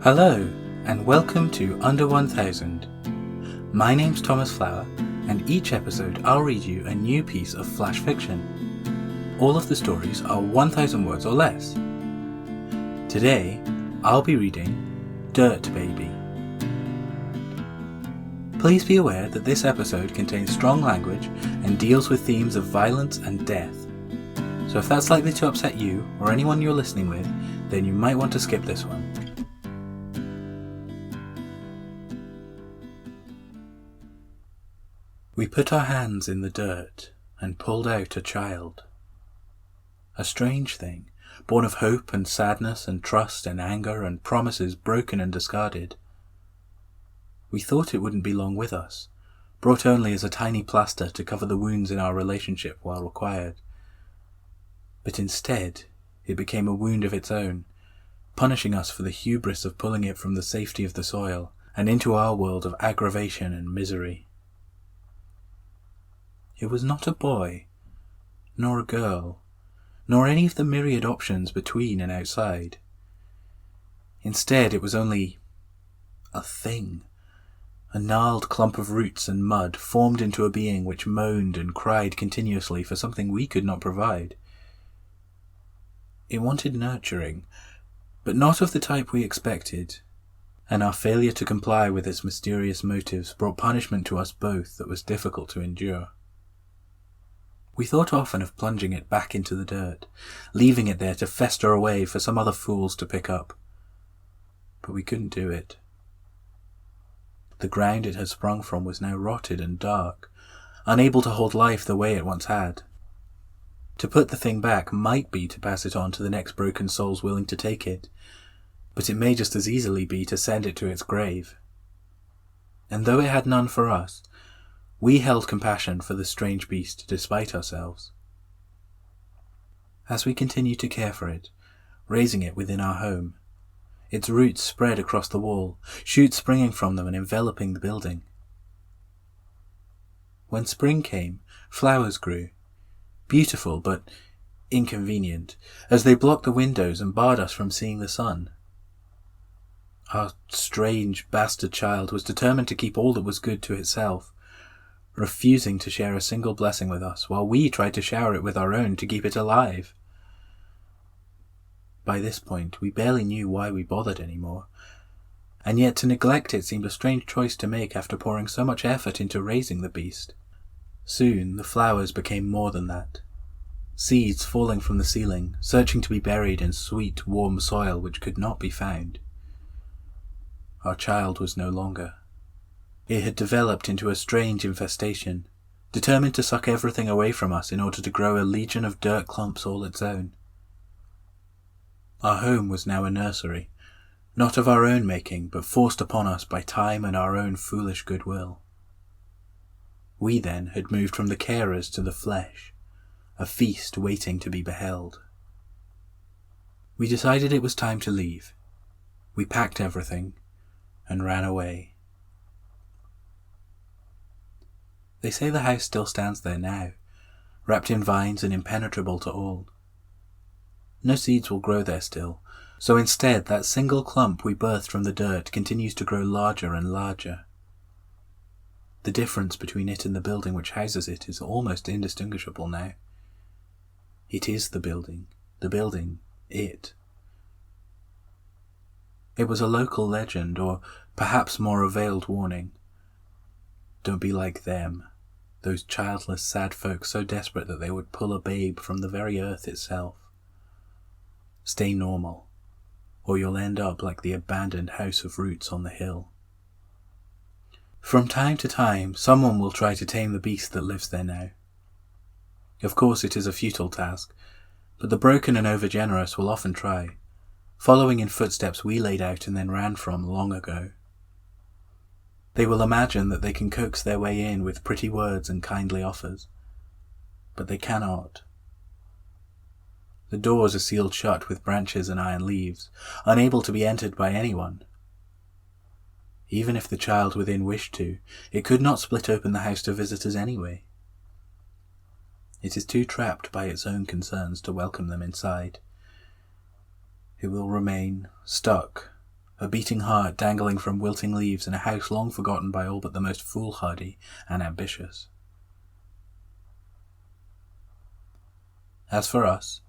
Hello, and welcome to Under 1000. My name's Thomas Flower, and each episode I'll read you a new piece of flash fiction. All of the stories are 1000 words or less. Today, I'll be reading Dirt Baby. Please be aware that this episode contains strong language and deals with themes of violence and death. So if that's likely to upset you or anyone you're listening with, then you might want to skip this one. We put our hands in the dirt and pulled out a child. A strange thing, born of hope and sadness and trust and anger and promises broken and discarded. We thought it wouldn't be long with us, brought only as a tiny plaster to cover the wounds in our relationship while required. But instead, it became a wound of its own, punishing us for the hubris of pulling it from the safety of the soil and into our world of aggravation and misery. It was not a boy, nor a girl, nor any of the myriad options between and outside. Instead, it was only a thing, a gnarled clump of roots and mud formed into a being which moaned and cried continuously for something we could not provide. It wanted nurturing, but not of the type we expected, and our failure to comply with its mysterious motives brought punishment to us both that was difficult to endure. We thought often of plunging it back into the dirt, leaving it there to fester away for some other fools to pick up. But we couldn't do it. The ground it had sprung from was now rotted and dark, unable to hold life the way it once had. To put the thing back might be to pass it on to the next broken souls willing to take it, but it may just as easily be to send it to its grave. And though it had none for us, we held compassion for the strange beast despite ourselves. As we continued to care for it, raising it within our home, its roots spread across the wall, shoots springing from them and enveloping the building. When spring came, flowers grew, beautiful but inconvenient, as they blocked the windows and barred us from seeing the sun. Our strange bastard child was determined to keep all that was good to itself, refusing to share a single blessing with us, while we tried to shower it with our own to keep it alive. By this point, we barely knew why we bothered anymore, and yet to neglect it seemed a strange choice to make after pouring so much effort into raising the beast. Soon, the flowers became more than that. Seeds falling from the ceiling, searching to be buried in sweet, warm soil which could not be found. Our child was no longer. It had developed into a strange infestation, determined to suck everything away from us in order to grow a legion of dirt clumps all its own. Our home was now a nursery, not of our own making, but forced upon us by time and our own foolish goodwill. We then had moved from the carers to the flesh, a feast waiting to be beheld. We decided it was time to leave. We packed everything and ran away. They say the house still stands there now, wrapped in vines and impenetrable to all. No seeds will grow there still, so instead that single clump we birthed from the dirt continues to grow larger and larger. The difference between it and the building which houses it is almost indistinguishable now. It is the building, it. It was a local legend, or perhaps more a veiled warning. Don't be like them, those childless, sad folk so desperate that they would pull a babe from the very earth itself. Stay normal, or you'll end up like the abandoned house of roots on the hill. From time to time, someone will try to tame the beast that lives there now. Of course, it is a futile task, but the broken and overgenerous will often try, following in footsteps we laid out and then ran from long ago. They will imagine that they can coax their way in with pretty words and kindly offers, but they cannot. The doors are sealed shut with branches and iron leaves, unable to be entered by anyone. Even if the child within wished to, it could not split open the house to visitors anyway. It is too trapped by its own concerns to welcome them inside. It will remain stuck a beating heart dangling from wilting leaves in a house long forgotten by all but the most foolhardy and ambitious. As for us,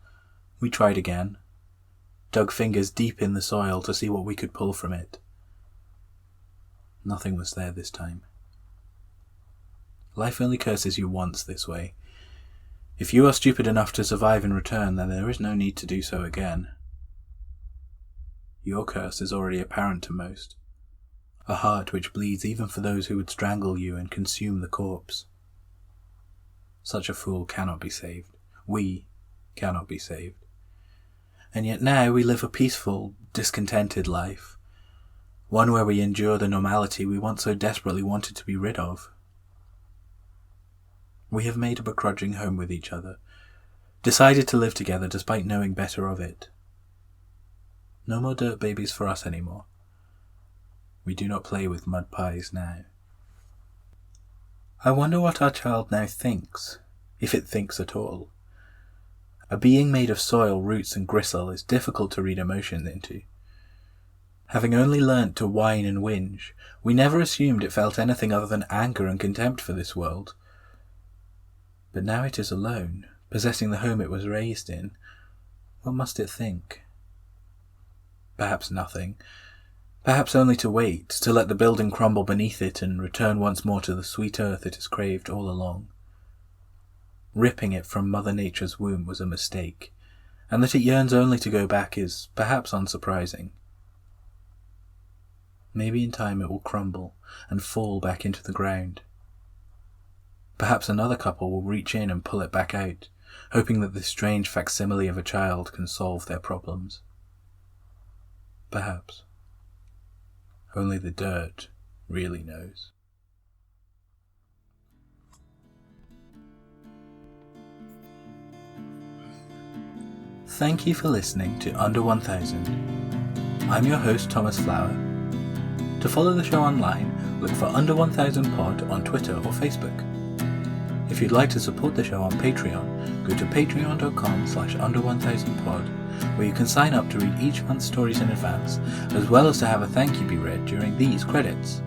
we tried again, dug fingers deep in the soil to see what we could pull from it. Nothing was there this time. Life only curses you once this way. If you are stupid enough to survive in return, then there is no need to do so again. Your curse is already apparent to most. A heart which bleeds even for those who would strangle you and consume the corpse. Such a fool cannot be saved. We cannot be saved. And yet now we live a peaceful, discontented life. One where we endure the normality we once so desperately wanted to be rid of. We have made a begrudging home with each other, decided to live together despite knowing better of it. No more dirt babies for us anymore. We do not play with mud pies now. I wonder what our child now thinks, if it thinks at all. A being made of soil, roots and gristle is difficult to read emotion into. Having only learnt to whine and whinge, we never assumed it felt anything other than anger and contempt for this world. But now it is alone, possessing the home it was raised in. What must it think? Perhaps nothing. Perhaps only to wait, to let the building crumble beneath it and return once more to the sweet earth it has craved all along. Ripping it from Mother Nature's womb was a mistake, and that it yearns only to go back is perhaps unsurprising. Maybe in time it will crumble and fall back into the ground. Perhaps another couple will reach in and pull it back out, hoping that this strange facsimile of a child can solve their problems. Perhaps. Only the dirt really knows. Thank you for listening to Under 1000. I'm your host, Thomas Flower. To follow the show online, look for Under 1000 Pod on Twitter or Facebook. If you'd like to support the show on Patreon, go to patreon.com/under1000pod, where you can sign up to read each month's stories in advance, as well as to have a thank you be read during these credits.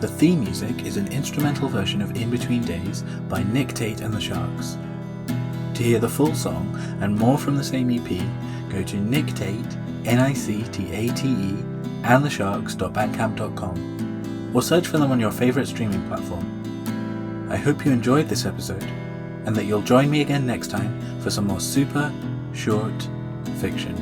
The theme music is an instrumental version of In Between Days by Nick Tate and the Sharks. To hear the full song and more from the same EP, go to Nick Tate, NICTATE, and thesharks.bandcamp.com, or search for them on your favourite streaming platform. I hope you enjoyed this episode, and that you'll join me again next time for some more super short fiction.